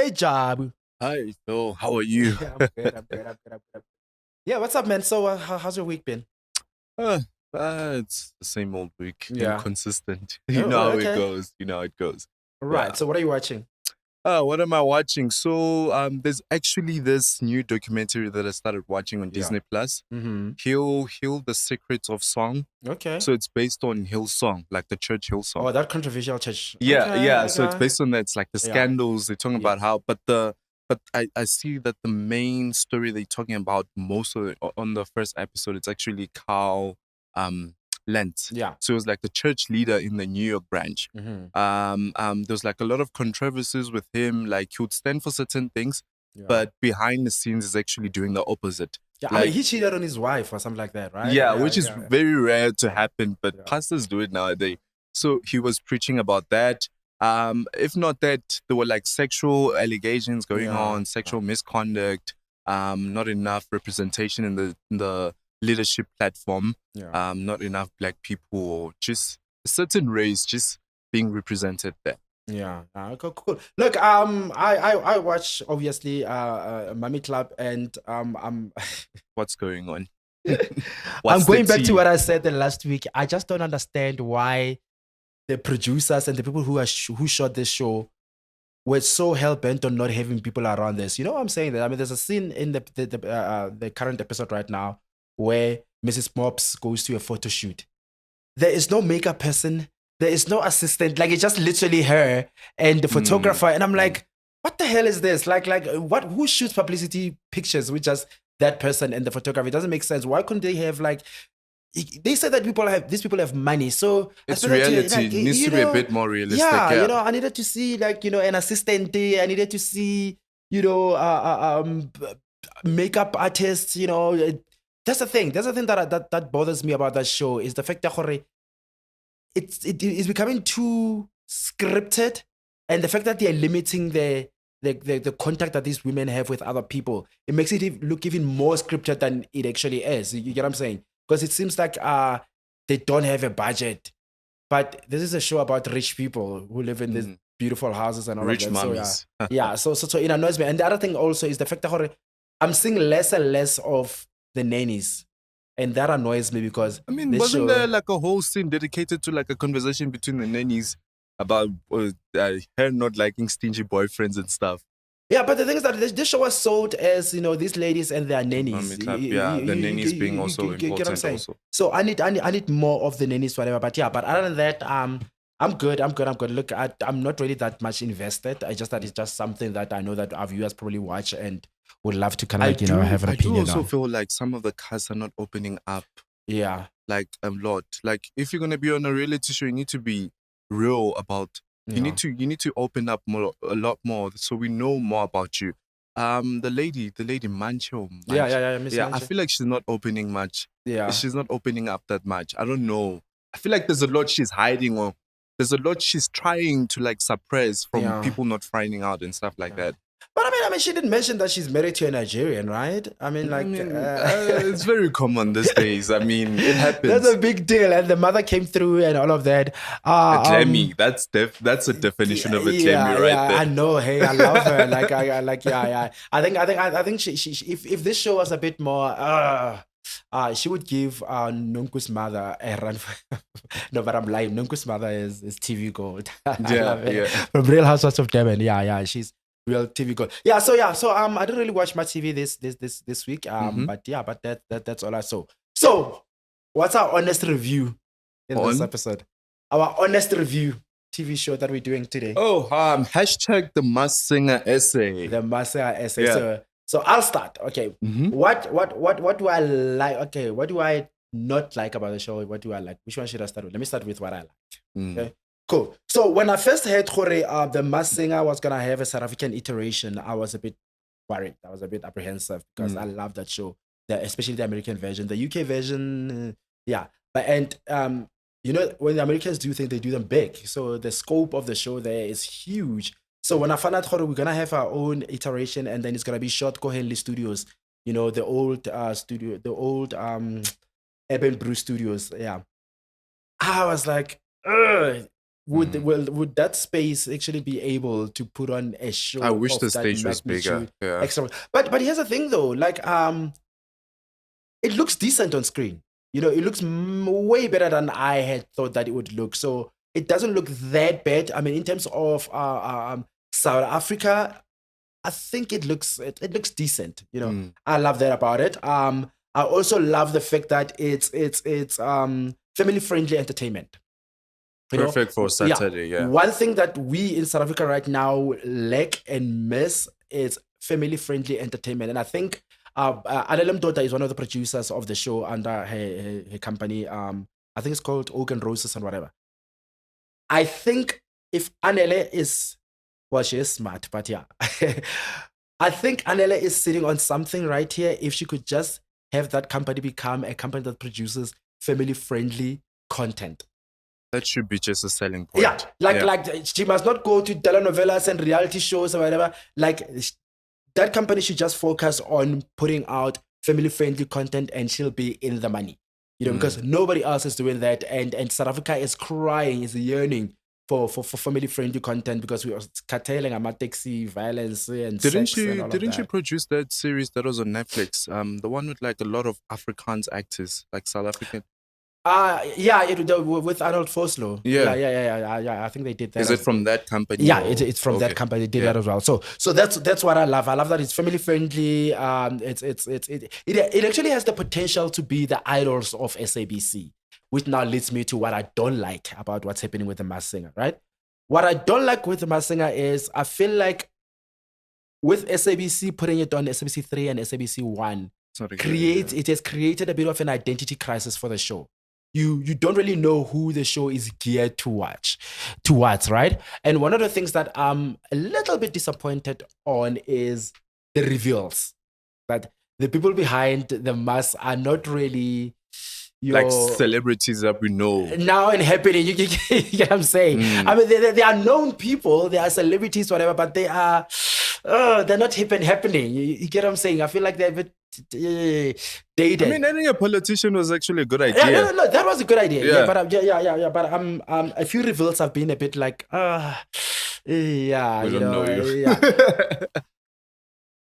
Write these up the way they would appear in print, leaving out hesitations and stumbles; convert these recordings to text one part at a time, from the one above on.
Hey, Job. Hi, Phil. How are you? Yeah, I'm good. I'm good. I'm good. I'm good. Yeah, what's up, man? So, how's your week been? uh, it's the same old week, Yeah. inconsistent. Oh, You know how it okay. goes. You know how it goes. Right. Yeah. So, what are you watching? What am I watching? So, there's actually this new documentary that I started watching on Yeah. Disney Plus. Mm-hmm. Heal the Secrets of Song. Okay. So it's based on Hillsong, like the church Hillsong. Oh, that controversial church. Yeah, Okay. yeah. So it's Okay. based on that. It's like the Yeah. scandals they're talking Yeah. about how, but I see that the main story they're talking about most of it on the first episode, it's actually Carl um Lentz. Yeah. So it was like the church leader in the New York branch. Mm-hmm. There's like a lot of controversies with him. Like he would stand for certain things, Yeah. but behind the scenes is actually doing the opposite. Yeah. I mean, Like he cheated on his wife or something like that, right? yeah, Yeah. which is Yeah. very rare to Yeah. happen, but Yeah. pastors do it nowadays. So he was preaching about that. If not that, there were like sexual allegations going Yeah. on, sexual misconduct, not enough representation in the leadership platform, Yeah. not enough black people or just a certain race just being represented there. Yeah. Cool, cool. Look, I watch obviously Mummy Club, and I'm What's going on? I'm What's the going back to tea? what I said the last week. I just don't understand why the producers and the people who shot this show were so hell bent on not having people around this. You know what I'm saying? That I mean, there's a scene in the current episode right now where Mrs. Mops goes to a photo shoot. There is no makeup person. There is no assistant. Like it's just literally her and the Mm, photographer. And I'm mm. like, what the hell is this? Like what? Who shoots publicity pictures with just that person and the photographer? It doesn't make sense. Why couldn't they have like? They said that these people have money, so I It's expected to reality. like It needs to be a bit more realistic. yeah, Yeah. I needed to see like an assistant. I needed to see you know makeup artists. That's the thing. That's the thing that bothers me about that show is the fact that it is becoming too scripted, and the fact that they are limiting the contact that these women have with other people, it makes it look even more scripted than it actually is. You get what I'm saying? Because it seems like they don't have a budget, but this is a show about rich people who live in these Mm. beautiful houses and all of Rich that. So yeah, mummies. yeah. So it annoys me. And the other thing also is the fact that I'm seeing less and less of the nannies, and that annoys me because I mean, this wasn't there show. like a whole scene dedicated to like a conversation between the nannies about her not liking stingy boyfriends and stuff? Yeah, but the thing is that this show was sold as these ladies and their nannies. Mommy clap. Yeah, the nannies being also You get what I'm important saying? also. So I need more of the nannies, whatever. But yeah, but other than that, I'm good. I'm good. I'm good. Look, I'm not really that much invested. I just that it's just something that I know that our viewers probably watch and would love to kind of have an I do opinion also on. feel like some of the casts are not opening up Yeah, like a lot. Like if you're gonna be on a reality show, you need to be real about yeah, you need to open up more a lot more so we know more about you. The lady Mancho, yeah. Miss yeah, I Manche. feel like she's not opening much. Yeah, She's not opening up that much. I don't know. I feel like there's a lot she's hiding or there's a lot she's trying to like suppress from yeah. people not finding out and stuff like Yeah. that. But I mean, she didn't mention that she's married to a Nigerian, right? I mean, I like, mean, it's very common these days. I mean, it that's a happens. big deal, and the mother came through and all of that. A Uh, um, Clemmy, that's a definition of a Clemmy yeah, right yeah, there. I know. Hey, I love her. Like, like, yeah, yeah. I think if this show was a bit more, she would give Nunku's mother a run. No, but I'm lying. Nunku's mother is TV gold. I Yeah, love it yeah. from Real Housewives of Devon. Yeah, yeah, she's real TV gold. Yeah, so I didn't really watch much TV this week. Mm-hmm. But yeah, but that's all I saw. So, what's our honest review in this On. episode? Our honest review TV show that we're doing today. Oh, hashtag the Must Singer essay. The Master essay. Yeah. So I'll start. Okay. Mm-hmm. What do I like? Okay, what do I not like about the show? What do I like? Which one should I start with? Let me start with what I like. Okay. Cool. So when I first heard Kore, the Mass Singer was gonna have a South African iteration, I was a bit worried. I was a bit apprehensive because I love that show, especially the American version. The UK version, yeah. But when the Americans do things, they do them big. So the scope of the show there is huge. So when I found out we're gonna have our own iteration, and then it's gonna be shot Henley Studios, the old studio, the old Urban Brew Studios. Yeah, I was like, ugh. would that space actually be able to put on a show? I wish of the that stage was bigger. magnitude? Yeah. Extra. But here's the thing though, like it looks decent on screen. You know, it looks way better than I had thought that it would look. So it doesn't look that bad. I mean, in terms of South Africa, I think it looks decent. You know, I love that about it. I also love the fact that it's family friendly entertainment. You Perfect for Saturday. Yeah. One thing that we in South Africa right now lack and miss is family friendly entertainment, and I think Alelem Dota is one of the producers of the show under her company. I think it's called Oak and Roses and whatever. I think if Anele is, well, she is smart, but yeah. I think Anele is sitting on something right here. If she could just have that company become a company that produces family-friendly content. That should be just a selling point. Yeah, like she must not go to telenovelas and reality shows or whatever. Like that company should just focus on putting out family-friendly content, and she'll be in the money. You know, because nobody else is doing that, and South Africa is crying, is yearning for family-friendly content, because we are curtailing taxi violence and Didn't sex and all Didn't of she that. produce that series that was on Netflix? The one with like a lot of Afrikaans actors, like South African. With Arnold Vosloo. Yeah. I think they did that. Is it from that company? Yeah, it's from that company. They did that as well. So that's what I love. I love that it's family friendly. It actually has the potential to be the idols of SABC, which now leads me to what I don't like about what's happening with The Masked Singer. Right? What I don't like with The Masked Singer is I feel like with SABC putting it on SABC 3 and SABC 1, it has created a bit of an identity crisis for the show. You don't really know who the show is geared towards, right? And one of the things that I'm a little bit disappointed on is the reveals. That the people behind the mask are not really like celebrities that we know now and happening. You get what I'm saying? I mean, they are known people, they are celebrities, whatever, but they are they're not hip and happening. You get what I'm saying? I feel like they're a bit dated. I mean, adding a politician was actually a good idea. Yeah, no, that was a good idea. Yeah, but but a few reveals have been a bit like, we don't know you. Yeah.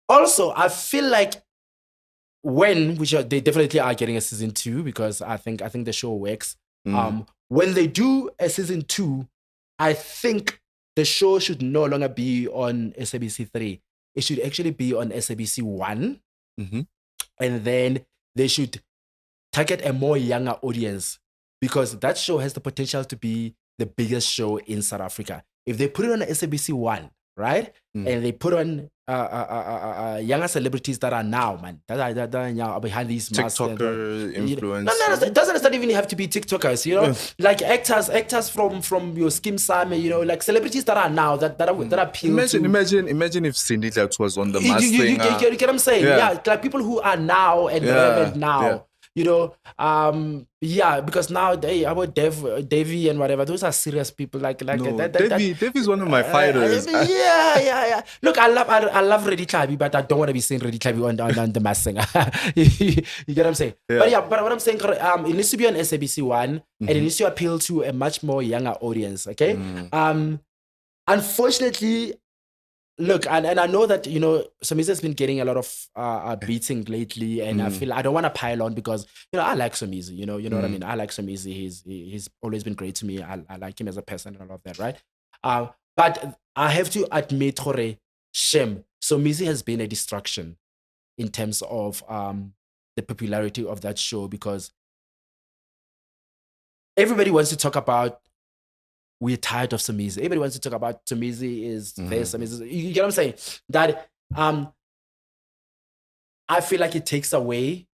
Also, I feel like they definitely are getting a season 2, because I think the show works. When they do a season 2, I think the show should no longer be on SABC 3. It should actually be on SABC 1. And then they should target a more younger audience, because that show has the potential to be the biggest show in South Africa. If they put it on SABC 1, right? And they put on younger celebrities that are now, man, that are now behind these masks. TikToker influence. No, it doesn't even have to be TikTokers, you know, like actors from your Skim Sam, you know, like celebrities that are now that appeal to. Imagine if Cindy Lux was on the mask thing. You get what I'm saying? Yeah, like people who are now and relevant now. Yeah. You know, because now about Davy and whatever, those are serious people. Davy's one of my fighters. Yeah. Look, I love Reddy Klabi, but I don't want to be seeing Reddy Klabi on the Masked Singer. You get what I'm saying? Yeah. But what I'm saying, it needs to be on SABC 1, and it needs to appeal to a much more younger audience. Okay. Unfortunately. Look, and I know that, you know, Somizi has been getting a lot of beating lately, and I feel I don't want to pile on, because, you know, I like Somizi, you know what I mean? I like Somizi. He's always been great to me. I like him as a person and all of that, right? But I have to admit, Shem, Somizi has been a distraction in terms of the popularity of that show, because everybody wants to talk about, we're tired of Somizi. Everybody wants to talk about Somizi is this, Somizi. You get what I'm saying? That I feel like it takes away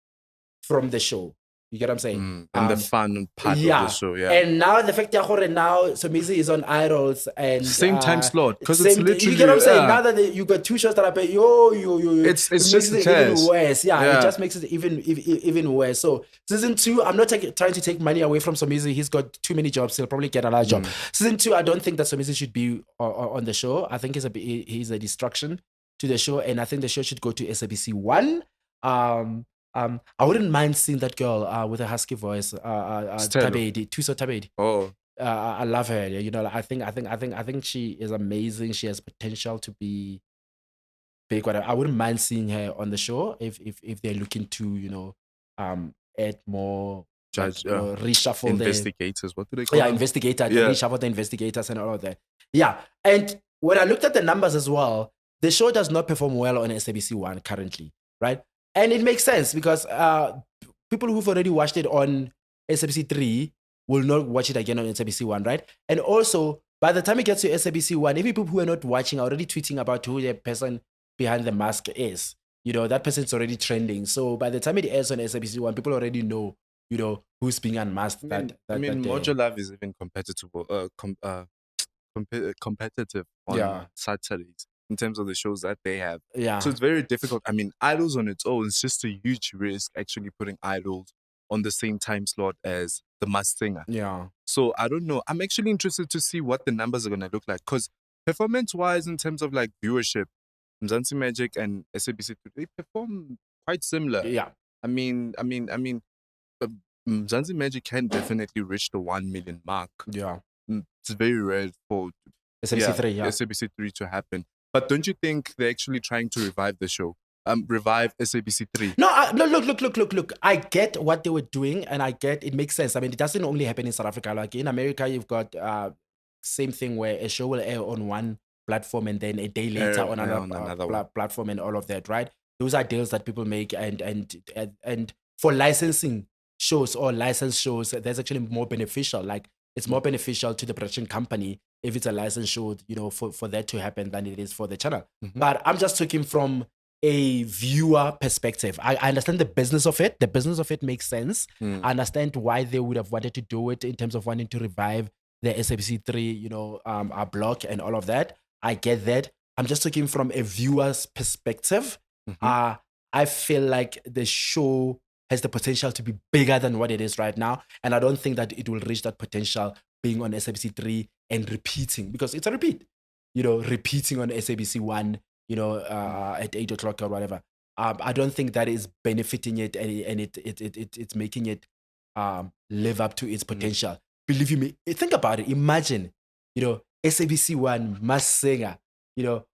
from the show. You get what I'm saying? And the fun part of the show, yeah. And now the fact that now Somizi is on Idols and same time slot, because it's literally, you get what I'm saying? Now that you got 2 shows that are it's just it even worse. Yeah, it just makes it even worse. So season 2, I'm not trying to take money away from Somizi. He's got too many jobs. He'll probably get another job. Season 2, I don't think that Somizi should be on the show. I think he's a distraction to the show, and I think the show should go to SABC 1. I wouldn't mind seeing that girl with a husky voice, Tabedi, Tuso Tabedi. Oh, I love her. You know, I think she is amazing. She has potential to be big. Whatever. I wouldn't mind seeing her on the show if they're looking to, add more, like, Judge, reshuffle the, investigators. What do they call them? investigator, to Yeah. reshuffle the investigators and all of that. Yeah, and when I looked at the numbers as well, the show does not perform well on SABC One currently, right? And it makes sense because people who've already watched it on SABC Three will not watch it again on SABC One, right? And also, by the time it gets to SABC One, even people who are not watching are already tweeting about who the person behind the mask is. You know, that person's already trending. So by the time it airs on SABC One, people already know, who's being unmasked. I mean, That day. Mojo Love is even competitive on Yeah. Saturdays in terms of the shows that they have. Yeah. So it's very difficult. I mean, Idols on its own is just a huge risk actually putting Idols on the same time slot as The Masked Singer. Yeah. So I don't know. I'm actually interested to see what the numbers are going to look like because performance-wise, in terms of like viewership, Mzansi Magic and SABC, they perform quite similar. Yeah. I mean, Mzansi Magic can definitely reach the 1 million mark. Yeah. It's very rare for SABC Three. Yeah. SABC 3 to happen. But don't you think they're actually trying to revive the show? Revive SABC 3? No, look. I get what they were doing, and I get it makes sense. I mean, it doesn't only happen in South Africa. Like in America, you've got same thing where a show will air on one platform and then a day later on another one. platform and all of that, right? Those are deals that people make, and for licensing shows or licensed shows, that's actually more beneficial. Like it's more beneficial to the production company if it's a licensed show, for that to happen than it is for the channel. Mm-hmm. But I'm just talking from a viewer perspective. I understand the business of it. The business of it makes sense. I understand why they would have wanted to do it in terms of wanting to revive the SABC 3, block and all of that. I get that. I'm just talking from a viewer's perspective. Mm-hmm. I feel like the show has the potential to be bigger than what it is right now. And I don't think that it will reach that potential being on SABC 3 and repeating, because it's a repeat, repeating on SABC 1, at 8 o'clock or whatever. I don't think that is benefiting it, and it's making it live up to its potential. Believe you me, think about it. Imagine, SABC 1 Masked Singer,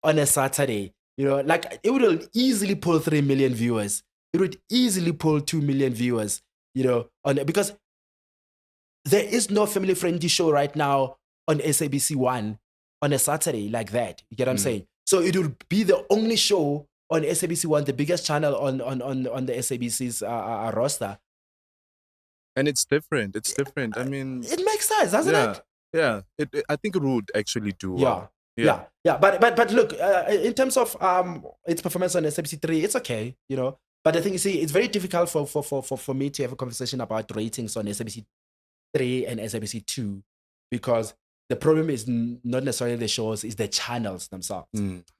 on a Saturday, like it would easily pull 3 million viewers. It would easily pull 2 million viewers, because there is no family-friendly show right now on SABC 1 on a Saturday like that. You get what I'm saying? So it will be the only show on SABC 1, the biggest channel on the SABC's roster. And it's different. It's different. I mean, it makes sense, doesn't it? Yeah. I think it would actually do well. Yeah. But look, in terms of its performance on SABC 3, it's okay, But the thing is, it's very difficult for me to have a conversation about ratings on SABC 3 and SABC 2, because the problem is not necessarily the shows, it's the channels themselves.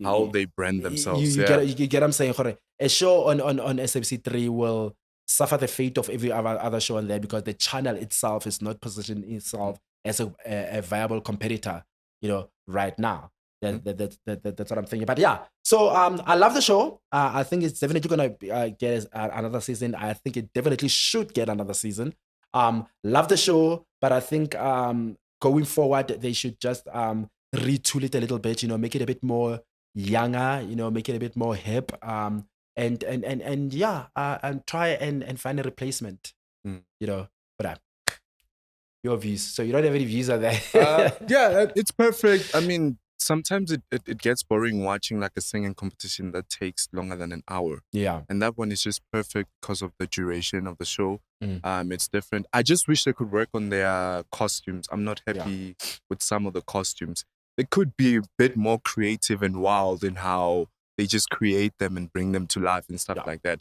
How they brand themselves. You get what I'm saying? A show on SABC 3 will suffer the fate of every other show on there, because the channel itself is not positioning itself as a viable competitor, right now. That's what I'm thinking. But yeah, so I love the show. I think it's definitely gonna get another season. I think it definitely should get another season. Love the show, but I think going forward they should just retool it a little bit. Make it a bit more younger. Make it a bit more hip. And try and find a replacement. But your views. So you don't have any views on that? Yeah, it's perfect. I mean, sometimes it gets boring watching like a singing competition that takes longer than an hour. Yeah. And that one is just perfect because of the duration of the show. It's different. I just wish they could work on their costumes. I'm not happy with some of the costumes. They could be a bit more creative and wild in how they just create them and bring them to life and stuff like that.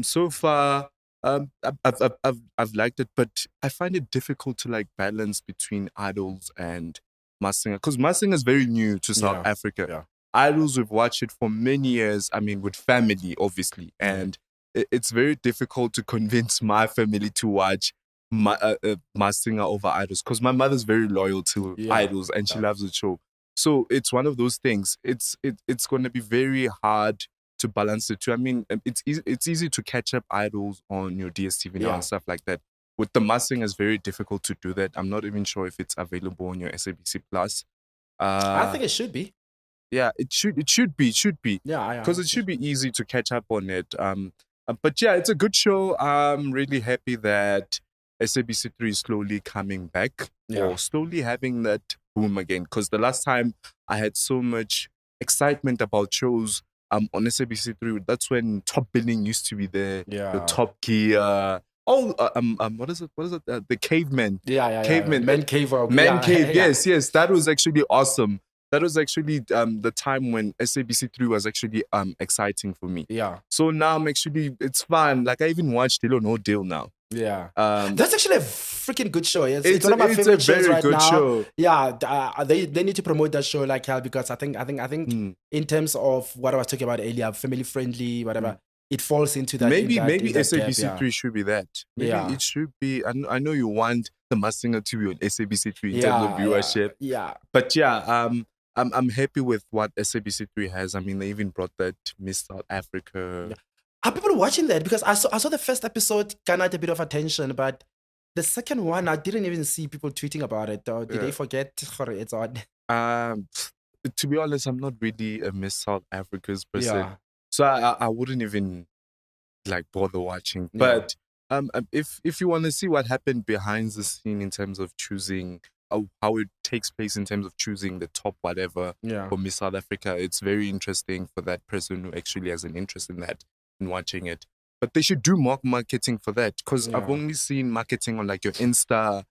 So far, I've liked it, but I find it difficult to like balance between Idols and Masked Singer, because Masked Singer is very new to South Africa. Yeah. Idols, we've watched it for many years. I mean, with family, obviously, and it's very difficult to convince my family to watch Masked Singer over Idols, because my mother's very loyal to Idols and she loves the show. So it's one of those things. It's going to be very hard to balance the two. I mean, it's easy to catch up Idols on your DSTV now and stuff like that. with the Massing, it's very difficult to do that. I'm not even sure if it's available on your SABC Plus. I think it should be. Yeah, it should be. Yeah, Because it should be easy to catch up on it. But yeah, it's a good show. I'm really happy that SABC3 is slowly coming back, or slowly having that boom again. Because the last time I had so much excitement about shows on SABC3, that's when Top Billing used to be there. Yeah. The Top Gear. What is it? The Cavemen. Cavemen. Man Cave. Man Cave. Yes. That was actually awesome. That was actually the time when SABC3 was actually exciting for me. Yeah. So now it's fun. Like I even watched Deal or No Deal now. Yeah. That's actually a freaking good show. It's one of my it's favorite a very shows right good now. Show. Yeah. They need to promote that show like hell, because I think in terms of what I was talking about earlier, family friendly, whatever, it falls into that. Maybe in that SABC3 should be that. Maybe it should be. I know you want the Massinger to be on SABC3 in terms of viewership. Yeah. But yeah, I'm happy with what SABC3 has. I mean, they even brought that Miss South Africa. Yeah. Are people watching that? Because I saw the first episode garnered a bit of attention, but the second one I didn't even see people tweeting about it. Or did they forget it's on? To be honest, I'm not really a Miss South Africa's person, so I wouldn't even like bother watching. But if you want to see what happened behind the scene in terms of choosing how it takes place in terms of choosing the top whatever for Miss South Africa, it's very interesting for that person who actually has an interest in that and watching it. But they should do more marketing for that, because I've only seen marketing on like your Insta.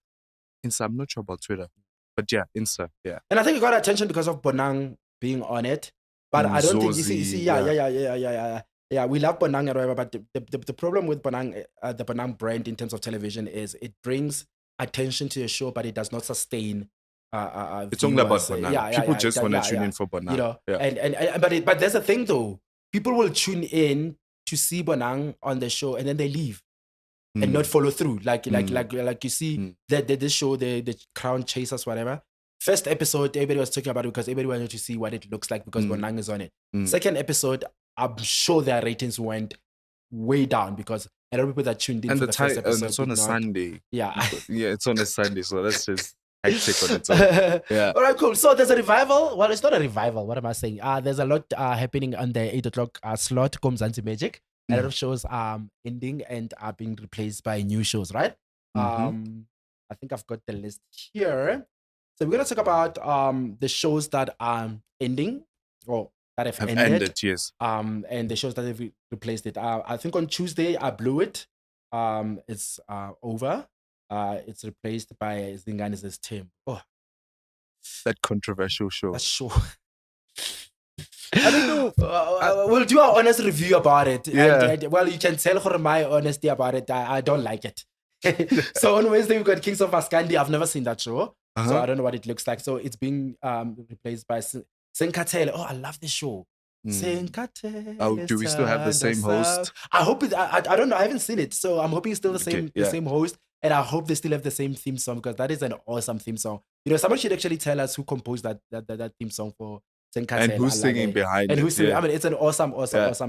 I'm not sure about Twitter, but yeah, Insta. Yeah. And I think it got attention because of Bonang being on it. But I don't think you see. Yeah. We love Bonang and whatever, but the problem with Bonang, the Bonang brand in terms of television, is it brings attention to your show, but it does not sustain. It's only about Bonang. People just want to tune in for Bonang. You know, but there's a thing though. People will tune in to see Bonang on the show, and then they leave and not follow through. Like you see that this show, the Crown Chasers, whatever. First episode, everybody was talking about it because everybody wanted to see what it looks like because Bonang is on it. Second episode, I'm sure their ratings went way down because a lot of people that tuned in for the first episode. And it's on a Sunday. Yeah. It's on a Sunday, so that's just hectic on its own. Yeah. All right, cool. So there's a revival. Well, it's not a revival. What am I saying? There's a lot happening on the 8 o'clock slot. Mzansi Magic. A lot of shows ending and are being replaced by new shows, right? I think I've got the list here. So we're going to talk about the shows that are ending or that have ended. Yes. And the shows that have replaced it. I think on Tuesday I blew it. It's over. It's replaced by Zingani's team. Oh, that controversial show. That's show. I don't know. We'll do our honest review about it. Yeah. And, well, you can tell her my honesty about it. I don't like it. So on Wednesday we've got Kings of Askandi. I've never seen that show, so I don't know what it looks like. So it's being replaced by Sengkhathele. Oh, I love this show. Sengkhathele. Oh, do we still have the same host? I hope it. I don't know. I haven't seen it, so I'm hoping it's still the same host. And I hope they still have the same theme song, because that is an awesome theme song. You know, someone should actually tell us who composed that theme song for Sengkhathele. And who's singing behind it. And who's singing. I mean, it's an awesome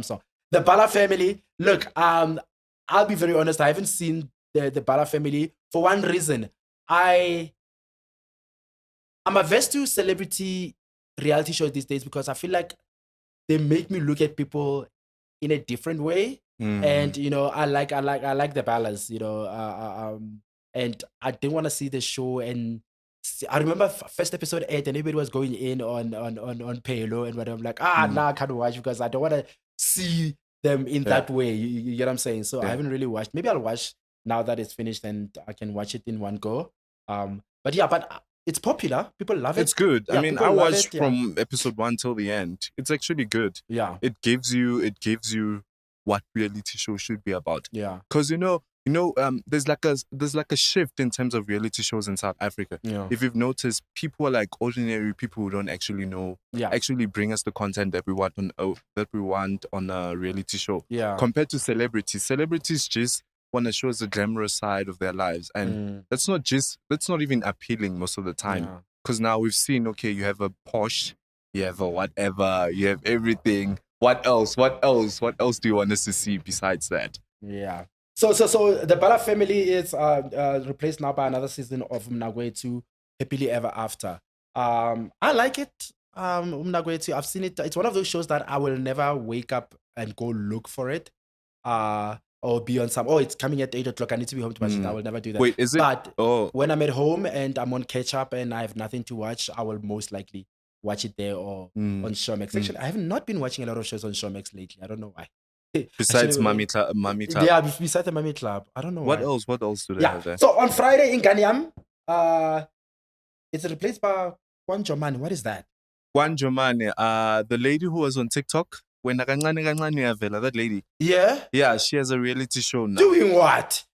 song. The Bala family. Look, I'll be very honest. I haven't seen the Bala family for one reason. I'm averse to celebrity reality shows these days because I feel like they make me look at people in a different way. And you know, I like the balance, you know, and I didn't want to see the show. And I remember first episode 8 and everybody was going in on Pelo and whatever. I'm like, nah, I can't watch because I don't want to see them in that way. You get what I'm saying? So I haven't really watched. Maybe I'll watch now that it's finished and I can watch it in one go. But it's popular. People love it. It's good. I mean, I watched from episode 1 till the end. It's actually good. Yeah. It gives you what reality shows should be about. Yeah. Because you know, there's like a shift in terms of reality shows in South Africa. Yeah. If you've noticed, people are like ordinary people who don't actually know, actually bring us the content that we want on a reality show. Yeah. Compared to celebrities. Celebrities just want to show us the glamorous side of their lives. And that's not even appealing most of the time. Because now we've seen, okay, you have a Porsche, you have a whatever, you have everything. What else? What else do you want us to see besides that? Yeah. So the Bala family is replaced now by another season of Mnagwetu Happily Ever After. I like it. Mnagwetu, I've seen it. It's one of those shows that I will never wake up and go look for it. Or be on some. Oh, it's coming at 8 o'clock. I need to be home to watch it. I will never do that. Wait, is it? But Oh, when I'm at home and I'm on catch up and I have nothing to watch, I will most likely watch it there or on Showmax. Actually, I have not been watching a lot of shows on Showmax lately. I don't know why. besides Mami Club. Yeah, besides the Mami Club. I don't know What why. else? What else do they have there? So on Friday in Ganyam, it's replaced by Kwanjomane. What is that? Kwanjomane, the lady who was on TikTok. When that lady. Yeah. Yeah, she has a reality show now. Doing what?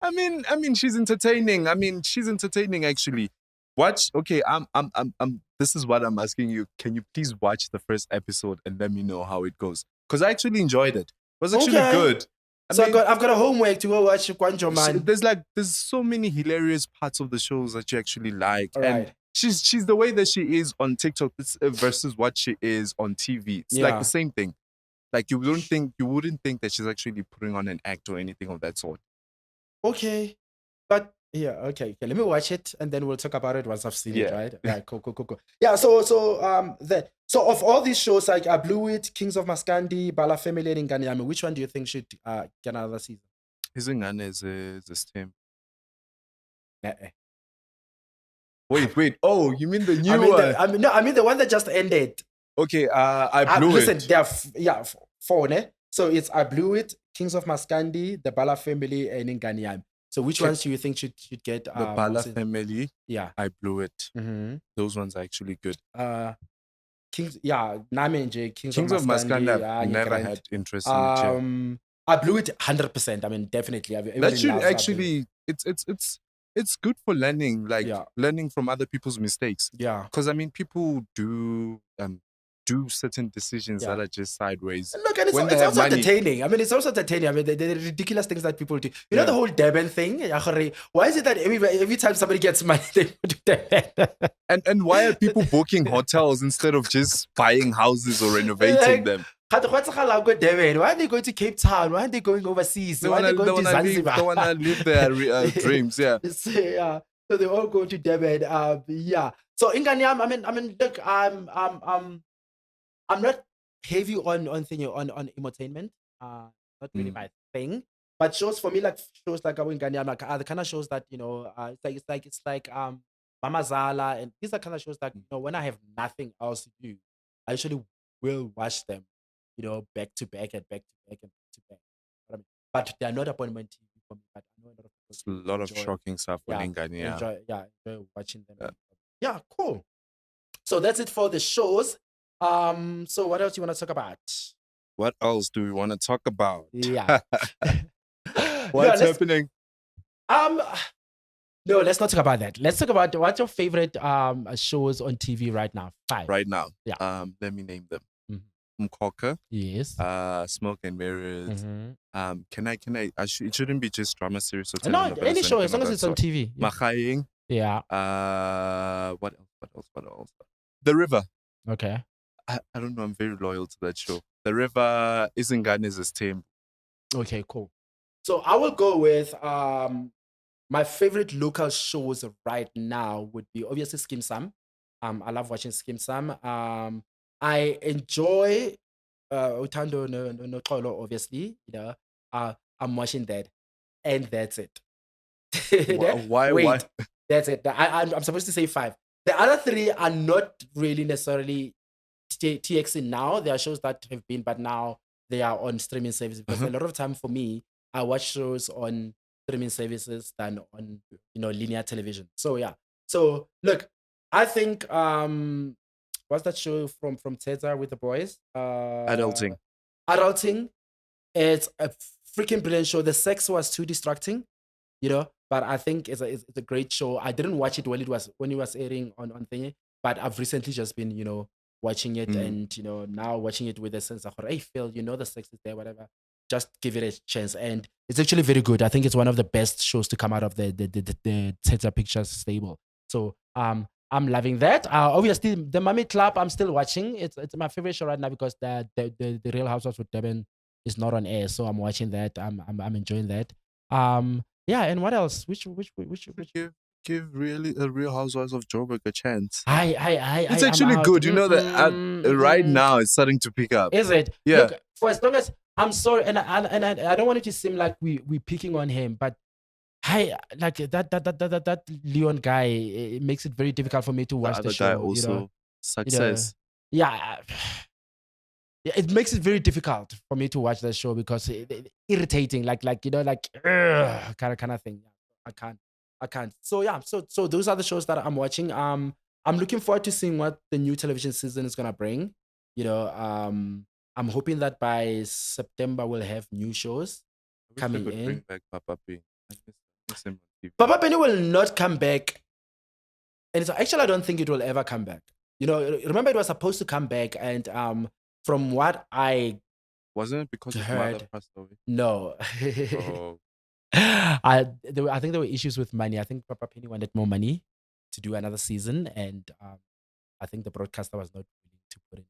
I mean, she's entertaining. She's entertaining actually. Watch. Okay, this is what I'm asking you. Can you please watch the first episode and let me know how it goes? Because I actually enjoyed it. It was actually good. I've got a homework to go watch Kwanjomane. There's so many hilarious parts of the shows that you actually like. All and right. she's the way that she is on TikTok versus what she is on TV. It's like the same thing. Like you wouldn't think that she's actually putting on an act or anything of that sort. Okay. But yeah, okay. Let me watch it and then we'll talk about it once I've seen it, right? Yeah, cool. Yeah, so of all these shows, like Blew It, Kings of Maskandi, Bala Family, and Nganyame, which one do you think should get another season? Isingane is this team. Wait. Oh, you mean the new one? I mean the one that just ended. Okay, I blew listen, it. there are four, ne? So it's I Blew It, Kings of Maskandi, the Bala Family, and Nganyame. So which ones do you think should get the Bala Family? Yeah, I Blew It. Mm-hmm. Those ones are actually good. Kings of Maskandi, I've never had interest in it. I Blew It 100%. I mean, definitely. That should actually. It's good for learning, learning from other people's mistakes. Yeah, because I mean, people do certain decisions that are just sideways. Look, and it's also entertaining. I mean, it's also entertaining. I mean, the ridiculous things that people do. You know the whole Durban thing? Why is it that every time somebody gets money, they do that? And why are people booking hotels instead of just buying houses or renovating them? Why are they going to Cape Town? Why are they going overseas? Why are they going to Zanzibar? They want to live their dreams, yeah. So they all go to Durban. Yeah. So in Ganyam, I mean, look, I'm not heavy on entertainment. Not really my thing. But shows for me, like shows like in Ganyam, like are the kind of shows that it's like Mama Zala, and these are kind of shows that when I have nothing else to do, I usually will watch them. Back to back and back to back and back to back. But they are not appointment TV for me. But I know a lot of shocking stuff on Ingani. Enjoy watching them. Yeah, cool. So that's it for the shows. So what else do you want to talk about? What else do we want to talk about? Yeah. What's happening? No, let's not talk about that. Let's talk about what's your favorite shows on TV right now. 5. Right now. Yeah. Let me name them. Mkoka. Yes. Smoke and Mirrors. Can I? It shouldn't be just drama series. Or no, any show as long as it's on TV. Mahaying. Yeah. What else? The River. Okay. I don't know. I'm very loyal to that show. The River Isingane's team. Okay, cool. So I will go with my favorite local shows right now would be obviously Skim Sam. I love watching Skim Sam. I enjoy Utando no Xolo, obviously. I'm watching that, and that's it. Why? That's it. I'm supposed to say 5. The other 3 are not really necessarily TXing now. There are shows that have been, but now they are on streaming services. Because a lot of time for me, I watch shows on streaming services than on linear television. So yeah. So look, I think what's that show from Teta with the boys? Adulting. It's a freaking brilliant show. The sex was too distracting, but I think it's a great show. I didn't watch it when it was airing on thingy, but I've recently just been watching it and now watching it with a sense of, hey Phil, the sex is there, whatever. Just give it a chance, and it's actually very good. I think it's one of the best shows to come out of the Teta Pictures stable. So I'm loving that. Obviously, the Mummy Club I'm still watching. It's my favorite show right now because the Real Housewives with Durban is not on air, so I'm watching that. I'm enjoying that. Yeah, and what else? Which Give really a Real Housewives of Joburg a chance. It's actually good. You know that right now it's starting to pick up. Is it? Yeah. Look, for as long as I'm sorry, and I don't want it to seem like we picking on him, but like that Leon guy, it makes it very difficult for me to watch the other show. guy also success. Yeah. It makes it very difficult for me to watch the show because it irritating, like kind of thing. I can't. So yeah, so those are the shows that I'm watching. I'm looking forward to seeing what the new television season is gonna bring. I'm hoping that by September we'll have new shows coming in. Bring back Papa P. I miss him on TV. Papa Penny will not come back, and so actually I don't think it will ever come back. Remember it was supposed to come back, and from what I wasn't it because his mother passed away? No. Oh. I think there were issues with money. I think Papa Penny wanted more money to do another season, and I think the broadcaster was not willing to put in.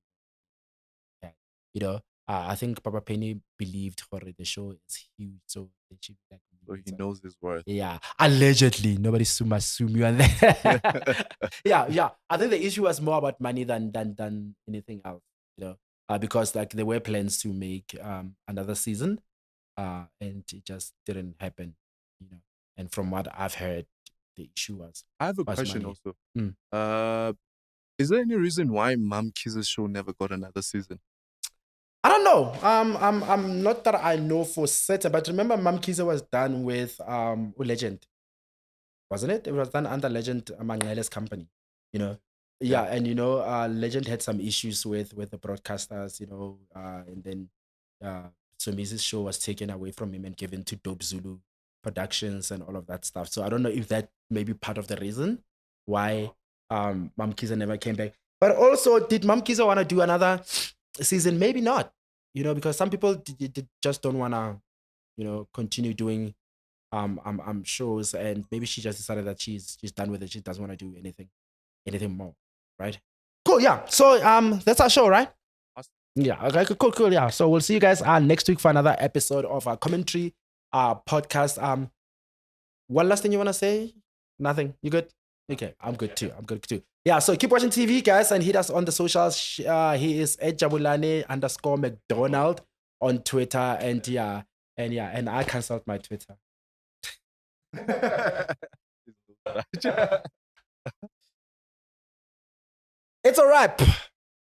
I think Papa Penny believed the show is huge, so they should so he knows his worth. Yeah, allegedly. Nobody must sue me on that. yeah. I think the issue was more about money than anything else. Because like there were plans to make another season, and it just didn't happen. And from what I've heard, the issue was. I have a question money. also. Is there any reason why Mam Kiz's show never got another season? I don't know. I'm not that I know for certain, but remember, Mam Kiza was done with Legend, wasn't it? It was done under Legend Mangele's company. Yeah, and Legend had some issues with the broadcasters, and then Somizi's show was taken away from him and given to Dope Zulu Productions and all of that stuff. So I don't know if that may be part of the reason why Mam Kiza never came back. But also, did Mam Kiza want to do another season? Maybe not, because some people just don't want to, continue doing shows, and maybe she just decided that she's done with it. She doesn't want to do anything more, right? Cool, yeah. So that's our show, right? Awesome. Yeah. Okay. Cool. Yeah. So we'll see you guys next week for another episode of our commentary podcast. One last thing you want to say? Nothing. You good? Okay, I'm good too. Yeah, so keep watching TV, guys, and hit us on the socials. He is @Jabulane_McDonald on Twitter, and and I cancelled my Twitter. It's a wrap.